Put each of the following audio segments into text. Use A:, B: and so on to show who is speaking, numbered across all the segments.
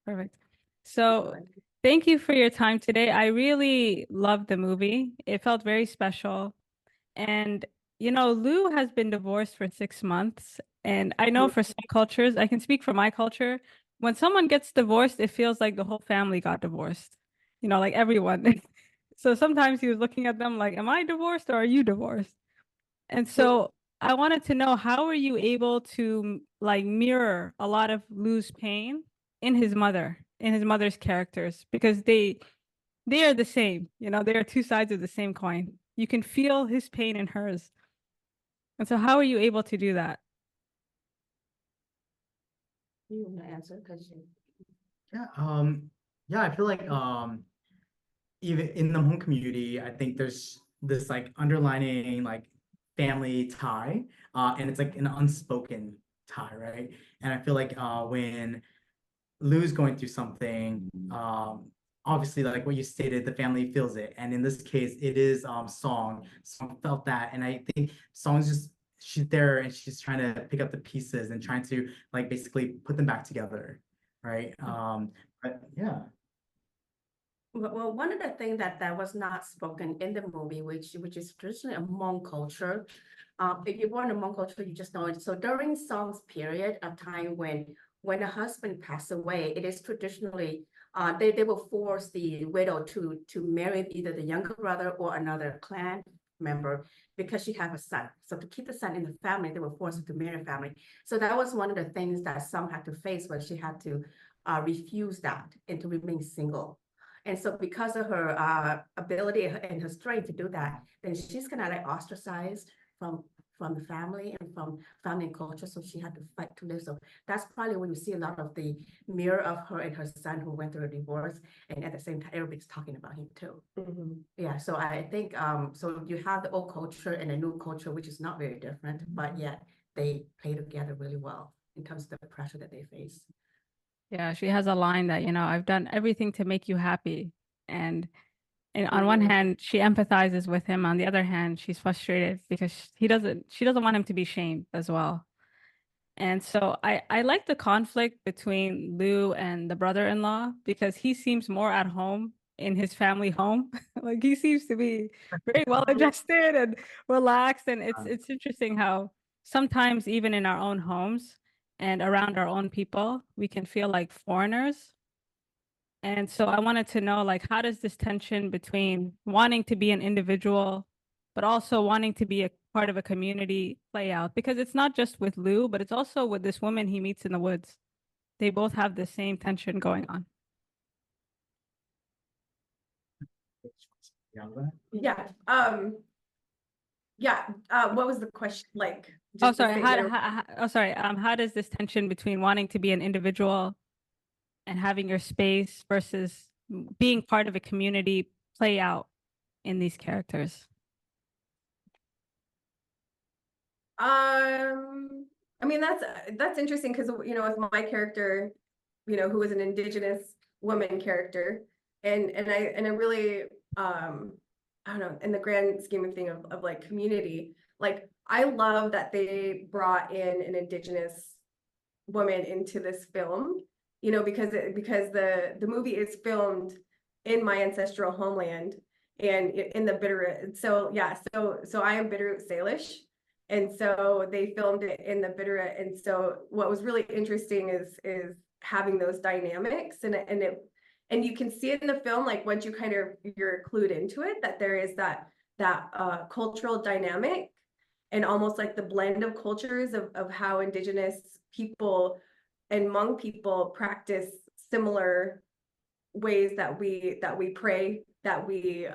A: Perfect. So thank you for your time today. I really loved the movie. It felt very special. And, Lou has been divorced for 6 months. And I know for some cultures, I can speak for my culture, when someone gets divorced, it feels like the whole family got divorced, like everyone. So sometimes he was looking at them like, am I divorced or are you divorced? And so I wanted to know, how are you able to like mirror a lot of Lou's pain in his mother's characters, because they are the same, they are two sides of the same coin. You can feel his pain in hers. And so how are you able to do that?
B: You want to answer? Because you.
C: Yeah, yeah, I feel like even in the home community, I think there's this like underlining like family tie, and it's like an unspoken tie, right? And I feel like when Lou's going through something, obviously like what you stated, the family feels it, and in this case, it is Song. Song felt that, and I think Song's just she's there and she's trying to pick up the pieces and trying to like basically put them back together, right? But yeah.
B: Well, one of the things that was not spoken in the movie, which is traditionally a Hmong culture, if you're born in Hmong culture, you just know it. So during Song's period of time when a husband passed away, it is traditionally they will force the widow to marry either the younger brother or another clan member because she has a son. So to keep the son in the family, they will force her to marry a family. So that was one of the things that Song had to face when she had to refuse that and to remain single. And so because of her ability and her strength to do that, then she's kind of like ostracized from the family and from family and culture. So she had to fight to live. So that's probably when you see a lot of the mirror of her and her son who went through a divorce. And at the same time, everybody's talking about him too. Yeah, so I think so you have the old culture and the new culture, which is not very different, but yet they play together really well in terms of the pressure that they face.
A: Yeah, she has a line that, I've done everything to make you happy. And and on one hand, she empathizes with him. On the other hand, she's frustrated because she doesn't want him to be shamed as well. And so I like the conflict between Lou and the brother-in-law, because he seems more at home in his family home. Like he seems to be very well adjusted and relaxed. And it's interesting how sometimes even in our own homes and around our own people, we can feel like foreigners. And so I wanted to know, like, how does this tension between wanting to be an individual, but also wanting to be a part of a community play out? Because it's not just with Lou, but it's also with this woman he meets in the woods. They both have the same tension going on.
B: Yeah. Yeah. What was the question? Like,
A: Oh,
B: just the
A: sorry.
B: statement.
A: How does this tension between wanting to be an individual and having your space versus being part of a community play out in these characters?
D: I mean that's interesting because with my character, who is an indigenous woman character, and I really I don't know, in the grand scheme of thing of like community, like I love that they brought in an indigenous woman into this film, because the movie is filmed in my ancestral homeland and in the Bitterroot. So yeah, so I am Bitterroot Salish. And so they filmed it in the Bitterroot. And so what was really interesting is having those dynamics and you can see it in the film, like once you're clued into it, that there is that cultural dynamic and almost like the blend of cultures of how indigenous people and Hmong people practice similar ways that we pray, that we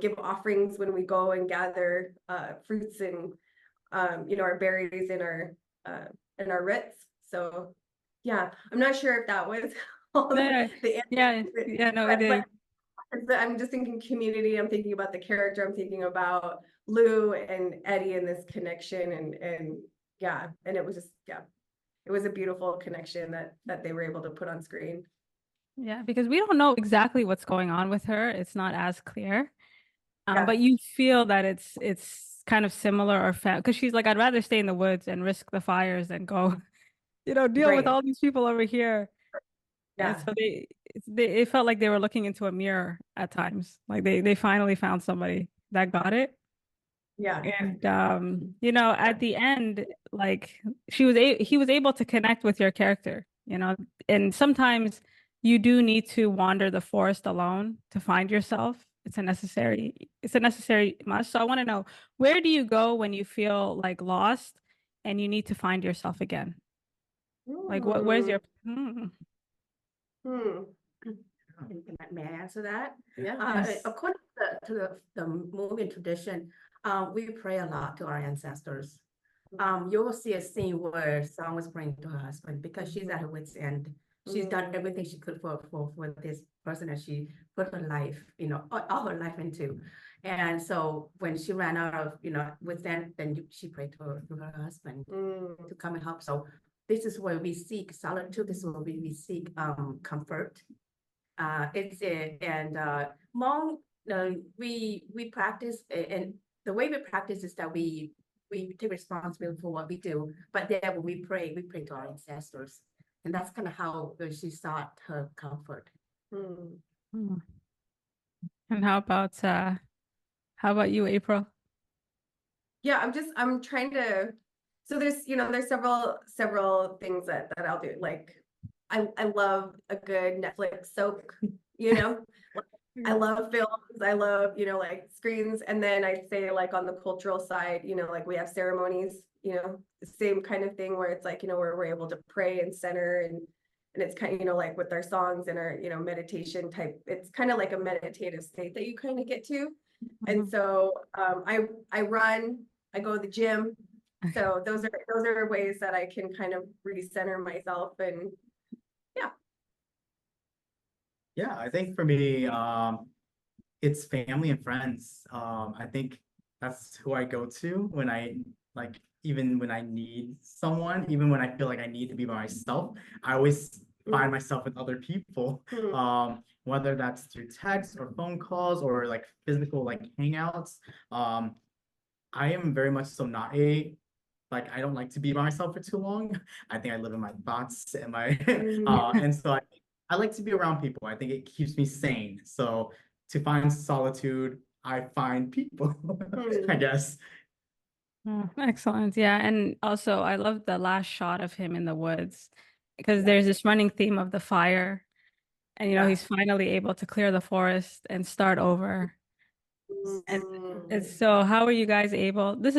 D: give offerings when we go and gather fruits and our berries in our roots. So yeah, I'm not sure if that was all
A: Yeah,
D: the
A: yeah,
D: answer,
A: yeah, no, it is.
D: but I'm just thinking community. I'm thinking about the character. I'm thinking about Lou and Eddie and this connection, and yeah, and it was just it was a beautiful connection that they were able to put on screen.
A: Yeah, because we don't know exactly what's going on with her. It's not as clear. But you feel that it's kind of similar or because she's like, I'd rather stay in the woods and risk the fires than go, deal with
D: Right.
A: all these people over here. And
B: Yeah.
A: so it felt like they were looking into a mirror at times. Like they finally found somebody that got it.
B: Yeah.
A: And you know, at the end, like he was able to connect with your character, you know, and sometimes you do need to wander the forest alone to find yourself. It's a necessary must. So I want to know, where do you go when you feel like lost and you need to find yourself again? Like where's your
D: Hmm.
B: May I answer that?
D: Yeah.
A: Yes.
B: According to the movie tradition, we pray a lot to our ancestors. You will see a scene where Song was praying to her husband because she's at her wit's end. She's done everything she could for this person that she put her life, you know, all her life into. And so when she ran out of, you know, wit's end, then she prayed to her husband to come and help. So this is where we seek solitude. This is where we seek comfort. It's and Hmong, we practice, and the way we practice is that we take responsibility for what we do, but then when we pray to our ancestors, and that's kind of how she sought her comfort.
A: Hmm. And how about you, April?
D: Yeah, I'm trying to, so there's several things that I'll do. Like I love a good Netflix soak, you know. I love films, I love, like screens. And then I'd say like on the cultural side, like we have ceremonies, the same kind of thing where it's like, where we're able to pray and center and it's kind of, like with our songs and our, meditation type, it's kind of like a meditative state that you kind of get to. And so I run, I go to the gym. So those are ways that I can kind of recenter myself and yeah.
C: Yeah, I think for me, it's family and friends. I think that's who I go to when I like, even when I need someone, even when I feel like I need to be by myself, I always find myself with other people. Whether that's through text or phone calls or like physical like hangouts. I am very much so not a like I don't like to be by myself for too long. I think I live in my thoughts and my and so I like to be around people. I think it keeps me sane. So to find solitude, I find people, I guess.
A: Oh, excellent. Yeah. And also, I love the last shot of him in the woods because there's this running theme of the fire. And, you know, he's finally able to clear the forest and start over. And so, how are you guys able? This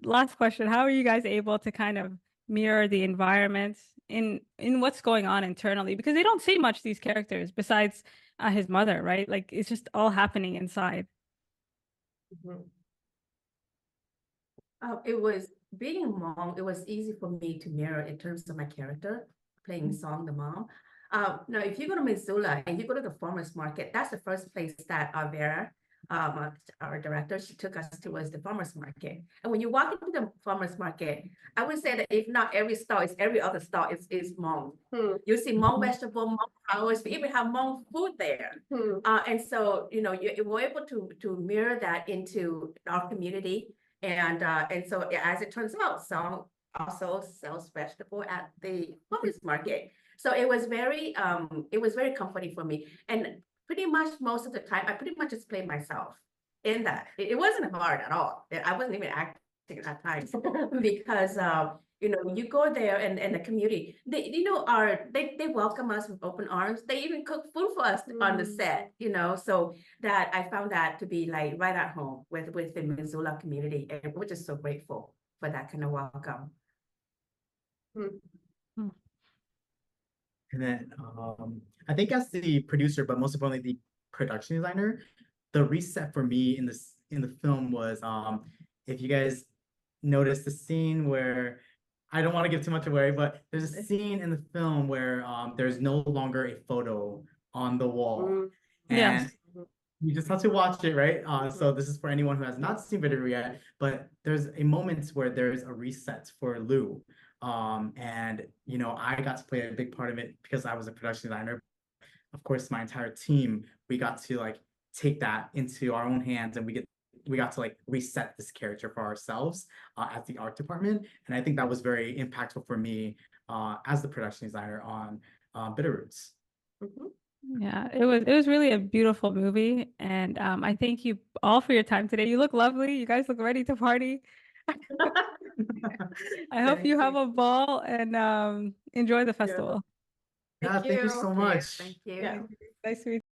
A: last question. How are you guys able to kind of mirror the environment in what's going on internally? Because they don't see much, these characters, besides his mother, right? Like it's just all happening inside.
B: It was being a mom, it was easy for me to mirror in terms of my character, playing Song the mom. Now, if you go to Missoula and you go to the farmer's market, that's the first place that Vera, our director, she took us to was the farmer's market. And when you walk into the farmer's market, I would say that if not every stall, it's every other stall is Hmong. You see Hmong vegetable, Hmong flowers, we even have Hmong food there. And so, you know, you were able to mirror that into our community. And so as it turns out, Song also sells vegetable at the farmer's market. So it was very comforting for me. And pretty much most of the time, I pretty much just played myself in that. It wasn't hard at all. I wasn't even acting at times because you know, you go there and the community, they welcome us with open arms. They even cook food for us on the set, you know. So that I found that to be like right at home with the Missoula community, and we're just so grateful for that kind of welcome.
C: And then I think as the producer, but most importantly the production designer, the reset for me in the film was if you guys notice the scene where I don't want to give too much away, but there's a scene in the film where there's no longer a photo on the wall.
A: Yes.
C: And you just have to watch it, right? So this is for anyone who has not seen Bitterroot yet, but there's a moment where there's a reset for Lou. And you know, I got to play a big part of it because I was a production designer. Of course, my entire team, we got to like take that into our own hands and we got to like reset this character for ourselves as the art department. And I think that was very impactful for me as the production designer on Bitterroots.
B: Mhm.
A: Yeah, it was really a beautiful movie, and I thank you all for your time today. You look lovely. You guys look ready to party. I hope you have a ball and enjoy the festival.
C: Yeah, thank you so much.
B: Thank you.
D: Yeah.
A: Nice to meet you.